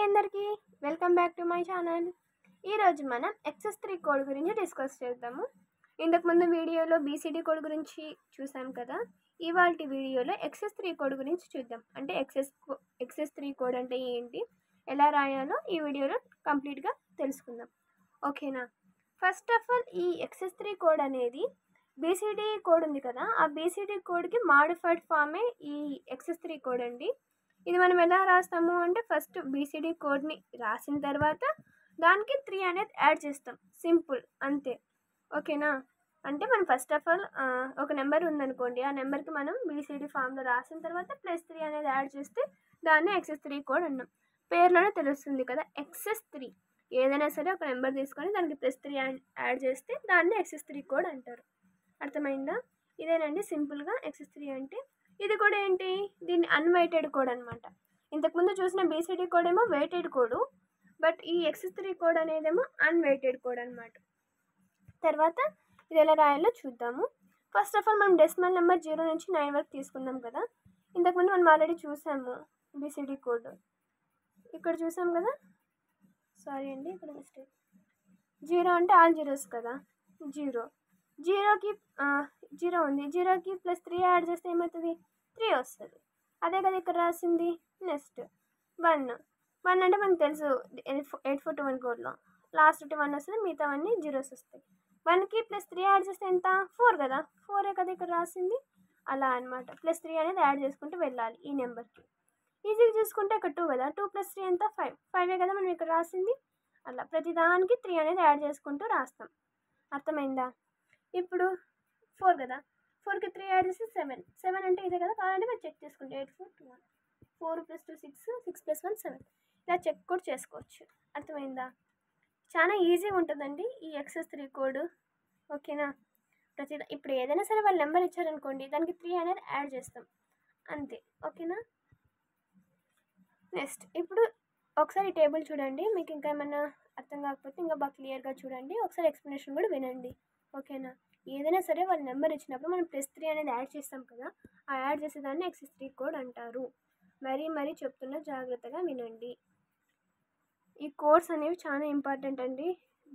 అందరికీ welcome back to my channel. ఈరోజు మనం XS3 కోడ్ గురించి డిస్కస్ చేద్దాము. ఇంతకుముందు వీడియోలో BCD కోడ్ గురించి చూసాం కదా. ఇవాళ వీడియోలో XS3 కోడ్ గురించి చూద్దాం. అంటే XS3 కోడ్ అంటే ఏంటి, ఎలా రాయాలో ఈ వీడియోలో కంప్లీట్గా తెలుసుకుందాం. ఓకేనా. ఫస్ట్ ఆఫ్ ఆల్ ఈ XS3 కోడ్ అనేది BCD కోడ్ ఉంది కదా, ఆ BCD కోడ్కి మాడిఫైడ్ ఫామే ఈ XS3 కోడ్ అండి. ఇది మనం ఎలా రాస్తాము అంటే ఫస్ట్ BCD కోడ్ని రాసిన తర్వాత దానికి 3 అనేది యాడ్ చేస్తాం, సింపుల్ అంతే. ఓకేనా. అంటే మనం ఫస్ట్ ఆఫ్ ఆల్ ఒక నెంబర్ ఉందనుకోండి, ఆ నెంబర్కి మనం BCD ఫామ్లో రాసిన తర్వాత +3 అనేది యాడ్ చేస్తే దాన్ని XS3 కోడ్ అన్నాం. పేర్లోనే తెలుస్తుంది కదా, XS3 ఏదైనా సరే ఒక నెంబర్ తీసుకొని దానికి +3 యాడ్ చేస్తే దాన్ని XS3 కోడ్ అంటారు. అర్థమైందా? ఇదేనండి సింపుల్గా XS3 అంటే. ఇది కూడా ఏంటి, దీన్ని అన్వైటెడ్ కోడ్ అనమాట. ఇంతకుముందు చూసిన BCD కోడ్ ఏమో వెయిటెడ్ కోడు, బట్ ఈ XS3 కోడ్ అనేదేమో అన్వైటెడ్ కోడ్ అనమాట. తర్వాత ఇది ఎలా రాయాలో చూద్దాము. ఫస్ట్ ఆఫ్ ఆల్ మనం డెసిమల్ నెంబర్ 0 నుంచి 9 వరకు తీసుకుందాం కదా. ఇంతకుముందు మనం ఆల్రెడీ చూసాము BCD కోడ్, ఇక్కడ చూసాం కదా. సారీ అండి, ఇక్కడ మిస్టేక్. 0 అంటే ఆల్ జీరోస్ కదా, 0కి 0 ఉంది, 0కి +3 యాడ్ చేస్తే ఏమవుతుంది, 3 వస్తుంది. అదే కదా ఇక్కడ రాసింది. నెక్స్ట్ 1 అంటే మనకు తెలుసు 8421 కోడ్లో లాస్ట్ 1 వస్తుంది, మిగతావన్నీ జీరోస్ వస్తాయి. 1కి +3 యాడ్ చేస్తే ఎంత, 4 కదా, 4 కదా ఇక్కడ రాసింది. అలా అనమాట, +3 అనేది యాడ్ చేసుకుంటూ వెళ్ళాలి ఈ నెంబర్కి. ఈజీగా చూసుకుంటే ఇక్కడ 2 కదా, 2 + 3 ఎంత, 5 కదా మనం ఇక్కడ రాసింది. అలా ప్రతిదానికి 3 అనేది యాడ్ చేసుకుంటూ రాస్తాం. అర్థమైందా? ఇప్పుడు 4 కదా, 4కి 3 యాడ్ చేస్తే 7 అంటే ఇదే కదా. కావాలంటే మీరు చెక్ చేసుకుంటే 8421, 4 + 2 6, 6 + 1 7, ఇలా చెక్ కూడా చేసుకోవచ్చు. అర్థమైందా? చాలా ఈజీగా ఉంటుందండి ఈ XS3 కోడ్. ఓకేనా. ఇప్పుడు ఏదైనా సరే వాళ్ళు నెంబర్ ఇచ్చారనుకోండి, దానికి 3 అనేది యాడ్ చేస్తాం అంతే. ఓకేనా. నెక్స్ట్ ఇప్పుడు ఒకసారి ఈ టేబుల్ చూడండి, మీకు ఇంకా ఏమైనా అర్థం కాకపోతే ఇంకా బాగా క్లియర్గా చూడండి, ఒకసారి ఎక్స్ప్లెనేషన్ కూడా వినండి. ఓకేనా. ఏదైనా సరే వాళ్ళ నెంబర్ ఇచ్చినప్పుడు మనం +3 అనేది యాడ్ చేస్తాం కదా, ఆ యాడ్ చేసేదాన్ని XS3 కోడ్ అంటారు. మరీ చెప్తున్నా, జాగ్రత్తగా వినండి. ఈ కోడ్స్ అనేవి చాలా ఇంపార్టెంట్ అండి,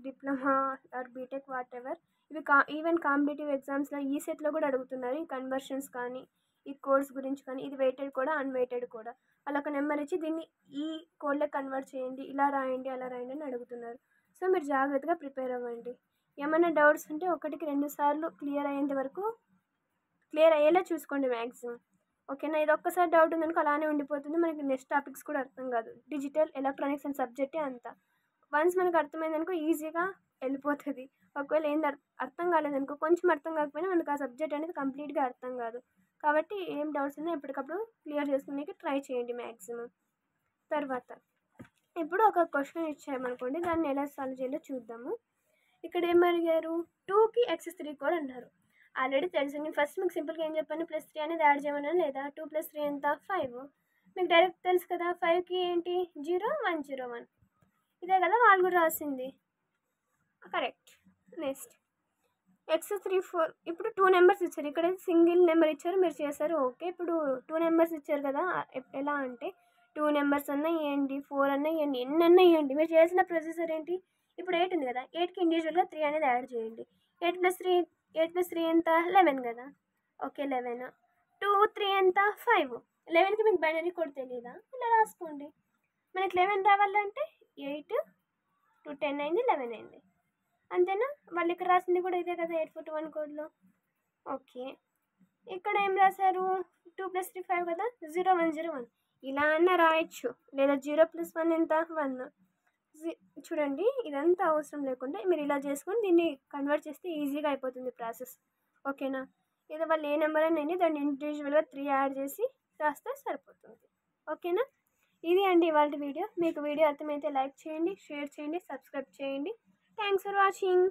diploma or BTech whatever. ఇవి ఈవెన్ కాంపిటేటివ్ ఎగ్జామ్స్లో ఈసెట్లో కూడా అడుగుతున్నారు ఈ కన్వర్షన్స్ కానీ ఈ కోడ్స్ గురించి కానీ. ఇది వెయిటెడ్ కూడా అన్వెయిటెడ్ కూడా. అలా ఒక నెంబర్ ఇచ్చి దీన్ని ఈ కోడ్లో కన్వర్ట్ చేయండి, ఇలా రాయండి, అలా రాయండి అని అడుగుతున్నారు. సో మీరు జాగ్రత్తగా ప్రిపేర్ అవ్వండి. ఏమైనా డౌట్స్ ఉంటే 1-2 సార్లు క్లియర్ అయ్యేంత వరకు క్లియర్ అయ్యేలా చూసుకోండి మ్యాక్సిమం. ఓకేనా. ఇది ఒక్కసారి డౌట్ ఉందనుకో అలానే ఉండిపోతుంది, మనకి నెక్స్ట్ టాపిక్స్ కూడా అర్థం కాదు. డిజిటల్ ఎలక్ట్రానిక్స్ అండ్ సబ్జెక్టే అంతా. వన్స్ మనకు అర్థమైందనుకో ఈజీగా వెళ్ళిపోతుంది. ఒకవేళ ఏంది అర్థం కాలేదనుకో, కొంచెం అర్థం కాకపోయినా మనకు ఆ సబ్జెక్ట్ అనేది కంప్లీట్గా అర్థం కాదు. కాబట్టి ఏం డౌట్స్ ఉన్నా ఎప్పటికప్పుడు క్లియర్ చేసుకునేకి ట్రై చేయండి మ్యాక్సిమం. తర్వాత ఇప్పుడు ఒక క్వశ్చన్ ఇచ్చామనుకోండి, దాన్ని ఎలా సాల్వ్ చేయాలో చూద్దాము. ఇక్కడ ఏం అడిగారు, 2కి XS3 కోడ్ అన్నారు. ఆల్రెడీ తెలుసు, నేను ఫస్ట్ మీకు సింపుల్గా ఏం చెప్పాను, +3 అనేది యాడ్ చేయమన్నాను లేదా. 2 + 3 ఎంత, 5. మీకు డైరెక్ట్ తెలుసు కదా, 5కి ఏంటి 0 1 0 1, ఇదే కదా వాళ్ళు కూడా రాసింది, కరెక్ట్. Next XS3 4. ఇప్పుడు 2 నెంబర్స్ ఇచ్చారు, ఇక్కడ సింగిల్ నెంబర్ ఇచ్చారు, మీరు చేశారు ఓకే. ఇప్పుడు 2 నెంబర్స్ ఇచ్చారు కదా, ఎలా అంటే 2 నెంబర్స్ అన్నా ఇవ్వండి, 4 అన్నా ఇవ్వండి, ఎన్నన్నా ఇవ్వండి. మీరు చేసిన ప్రొసీజర్ ఏంటి, ఇప్పుడు 8 ఉంది కదా, 8కి ఇండివిజువల్గా 3 అనేది యాడ్ చేయండి. 8 + 3 ఎంత, 11 కదా. ఓకే 11. 2 3 ఎంత, 5. 11కి మీకు బైనరీ కోడ్ తెలియదా, ఇలా రాసుకోండి. మనకి 11 రావాలంటే 8 2 10 అయింది, 11 అయింది, అంతేనా. వాళ్ళు ఇక్కడ రాసింది కూడా ఇదే కదా 8421 కోడ్లో. ఓకే. ఇక్కడ ఏం రాశారు, 2 + 3 5 కదా, 0 1 0 1, ఇలా అన్న రాయొచ్చు. లేదా 0 + 1 ఎంత, 1. చూడండి, ఇదంతా అవసరం లేకుండా మీరు ఇలా చేసుకొని దీన్ని కన్వర్ట్ చేస్తే ఈజీగా అయిపోతుంది ప్రాసెస్. ఓకేనా. ఏదో వాళ్ళు ఏ నెంబర్ అని దాన్ని ఇండివిజువల్గా 3 యాడ్ చేసి రాస్తే సరిపోతుంది. ఓకేనా. ఇది అండి ఇవాళ వీడియో. మీకు వీడియో అర్థమైతే లైక్ చేయండి, షేర్ చేయండి, సబ్స్క్రైబ్ చేయండి. Thanks for watching.